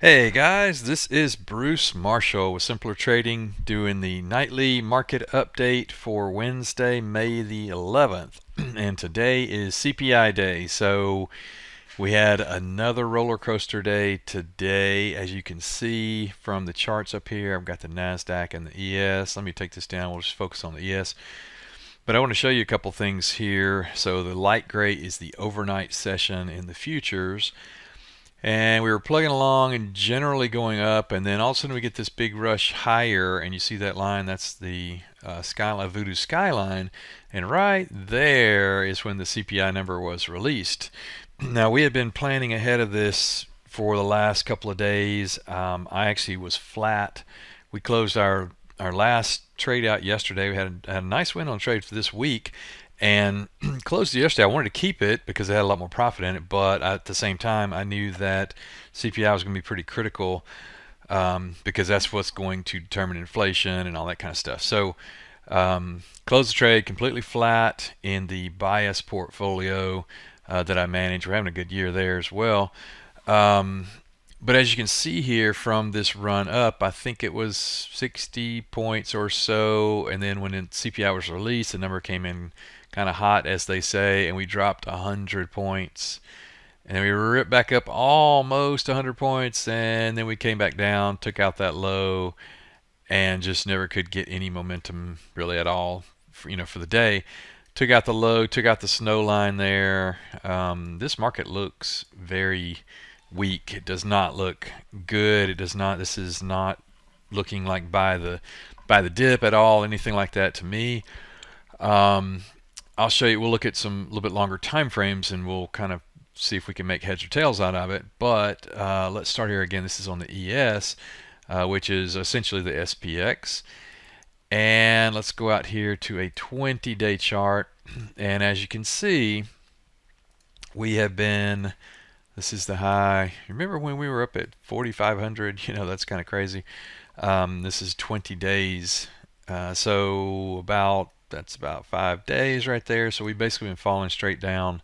Hey guys, this is Bruce Marshall with Simpler Trading doing the nightly market update for Wednesday, May the 11th. And today is CPI day. So we had another roller coaster day today. As you can see from the charts up here, I've got the NASDAQ and the ES. Let me take this down. We'll just focus on the ES. But I want to show you a couple things here. So the light gray is the overnight session in the futures. And we were plugging along and generally going up, and then all of a sudden we get this big rush higher, and you see that line, that's the skyline, Voodoo skyline, and right there is when the CPI number was released. Now we had been planning ahead of this for the last couple of days. I actually was flat. We closed our last trade out yesterday. We had a nice win on trade for this week, and closed it yesterday. I wanted to keep it because it had a lot more profit in it, but at the same time, I knew that CPI was going to be pretty critical because that's what's going to determine inflation and all that kind of stuff. So, closed the trade completely flat in the bias portfolio that I manage. We're having a good year there as well. But as you can see here from this run up, I think it was 60 points or so, and then when the CPI was released, the number came in kind of hot, as they say, and we dropped 100 points. And then we ripped back up almost 100 points, and then we came back down, took out that low, and just never could get any momentum really at all, for the day. Took out the low, took out the snow line there. This market looks very weak. It does not look good. It does not. This is not looking like buy the dip at all. Anything like that to me. I'll show you. We'll look at some little bit longer time frames, and we'll kind of see if we can make heads or tails out of it. But let's start here again. This is on the ES, which is essentially the SPX. And let's go out here to a 20-day chart. And as you can see, we have been, this is the high. Remember when we were up at 4,500? That's kind of crazy. This is 20 days. So that's about 5 days right there. So we've basically been falling straight down,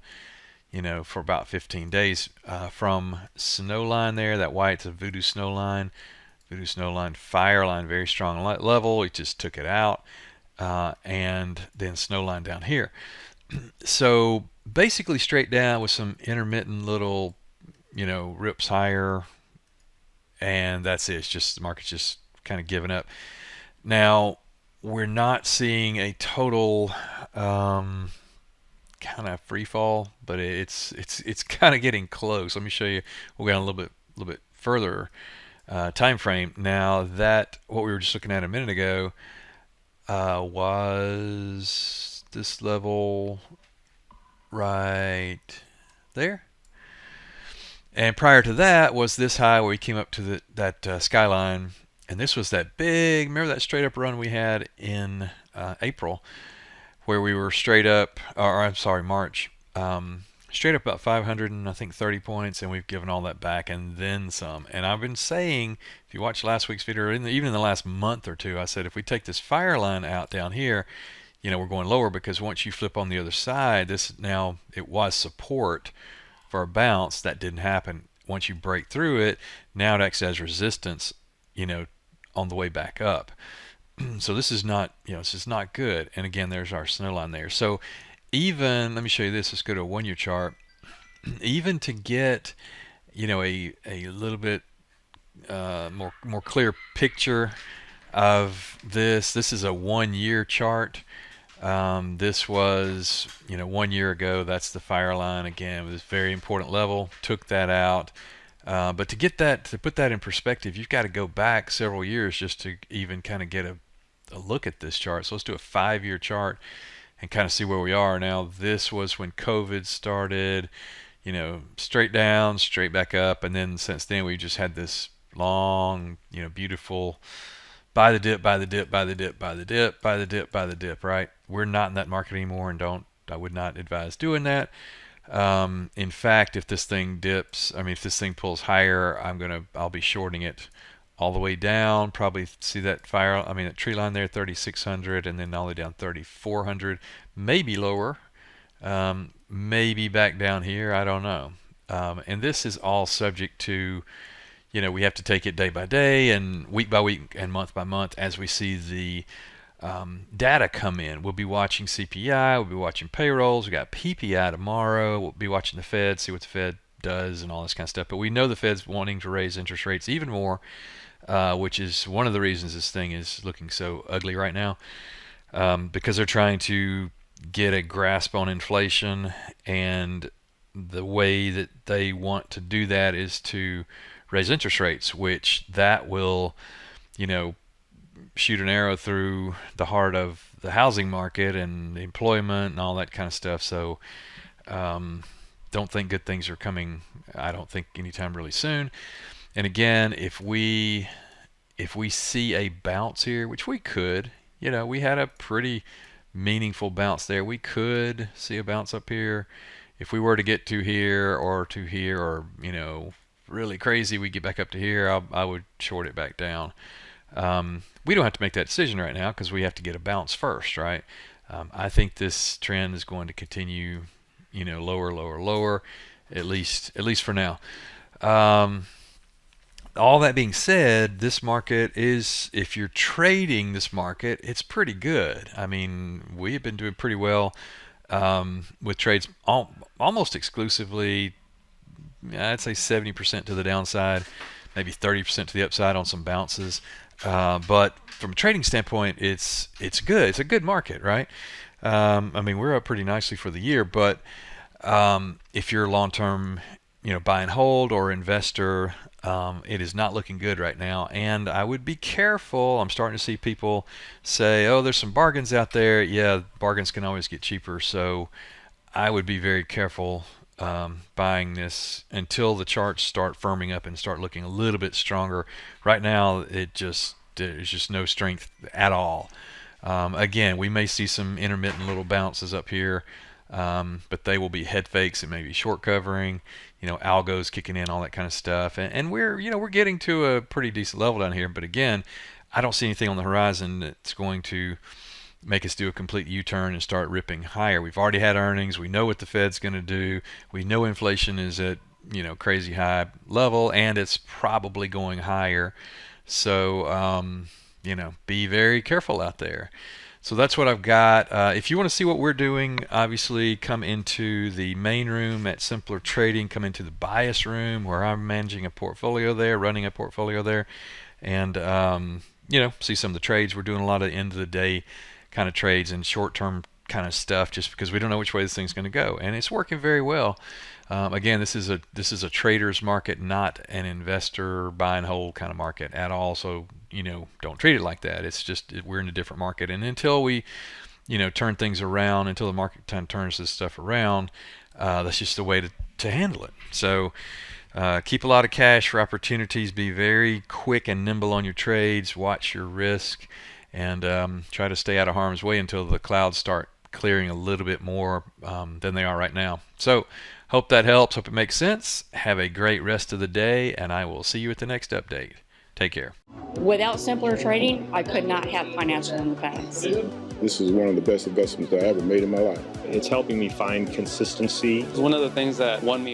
for about 15 days from snow line there. That white's a Voodoo snow line. Voodoo snow line, fire line, very strong level. It just took it out. And then snow line down here. So basically straight down with some intermittent little, rips higher. And that's it. It's just the market's just kind of giving up. Now, we're not seeing a total kind of free fall, but it's kind of getting close. Let me show you. We'll go a little bit further time frame. Now that what we were just looking at a minute ago was this level right there. And prior to that was this high where we came up to that skyline, and this was that big, remember that straight up run we had in April, where we were straight up, or I'm sorry, March, straight up about 500 and I think 30 points, and we've given all that back and then some. And I've been saying, if you watch last week's video, or even in the last month or two, I said if we take this fire line out down here, we're going lower, because once you flip on the other side, it was support for a bounce. That didn't happen. Once you break through it, now it acts as resistance, on the way back up. So this is not, this is not good. And again, there's our snow line there. So even, let me show you this. Let's go to a 1 year chart. Even to get, a little bit more clear picture of this. This is a 1 year chart. This was, 1 year ago. That's the fire line again. It was a very important level. Took that out. But to put that in perspective, you've got to go back several years just to even kind of get a look at this chart. So let's do a 5 year chart and kind of see where we are now. This was when COVID started, straight down, straight back up, and then since then we just had this long, beautiful buy the dip, buy the dip, buy the dip, buy the dip, buy the dip, buy the dip, right? We're not in that market anymore, and I would not advise doing that. In fact, if this thing dips, if this thing pulls higher, I'll be shorting it all the way down. Probably see that that tree line there, 3,600, and then all the way down 3,400, maybe lower, maybe back down here. I don't know. And this is all subject to, we have to take it day by day and week by week and month by month as we see the data come in. We'll be watching CPI, we'll be watching payrolls, we got PPI tomorrow, we'll be watching the Fed, see what the Fed does and all this kind of stuff. But we know the Fed's wanting to raise interest rates even more, which is one of the reasons this thing is looking so ugly right now, because they're trying to get a grasp on inflation, and the way that they want to do that is to raise interest rates, which that will, shoot an arrow through the heart of the housing market and employment and all that kind of stuff. So don't think good things are coming, I don't think, anytime really soon. And again, if we see a bounce here, which we could, we had a pretty meaningful bounce there. We could see a bounce up here. If we were to get to here, or really crazy, we get back up to here, I would short it back down. We don't have to make that decision right now because we have to get a bounce first, right? I think this trend is going to continue, lower, lower, lower, at least for now. All that being said, this market is, if you're trading this market, it's pretty good. I mean, we have been doing pretty well with trades almost exclusively, I'd say 70% to the downside, maybe 30% to the upside on some bounces. But from a trading standpoint, it's good. It's a good market, right? I mean, we're up pretty nicely for the year, but if you're long-term, buy and hold or investor, it is not looking good right now. And I would be careful. I'm starting to see people say, oh, there's some bargains out there. Yeah, bargains can always get cheaper. So I would be very careful buying this until the charts start firming up and start looking a little bit stronger. Right now, there's just no strength at all. Again, we may see some intermittent little bounces up here, but they will be head fakes. It may be short covering, algos kicking in, all that kind of stuff. And we're getting to a pretty decent level down here. But again, I don't see anything on the horizon that's going to make us do a complete U-turn and start ripping higher. We've already had earnings. We know what the Fed's going to do. We know inflation is at crazy high level, and it's probably going higher. So be very careful out there. So that's what I've got. If you want to see what we're doing, obviously come into the main room at Simpler Trading. Come into the bias room where I'm managing a portfolio there, running a portfolio there, and see some of the trades. We're doing a lot of end of the day kind of trades and short-term kind of stuff, just because we don't know which way this thing's going to go, and it's working very well. Again, this is a trader's market, not an investor buy and hold kind of market at all. So don't treat it like that. It's just we're in a different market, and until we turn things around, until the market turns this stuff around, that's just the way to handle it. So keep a lot of cash for opportunities. Be very quick and nimble on your trades. Watch your risk, and try to stay out of harm's way until the clouds start clearing a little bit more than they are right now. So hope that helps. Hope it makes sense. Have a great rest of the day, and I will see you at the next update. Take care. Without Simpler Trading, I could not have financial independence. This is one of the best investments I ever made in my life. It's helping me find consistency. It's one of the things that won me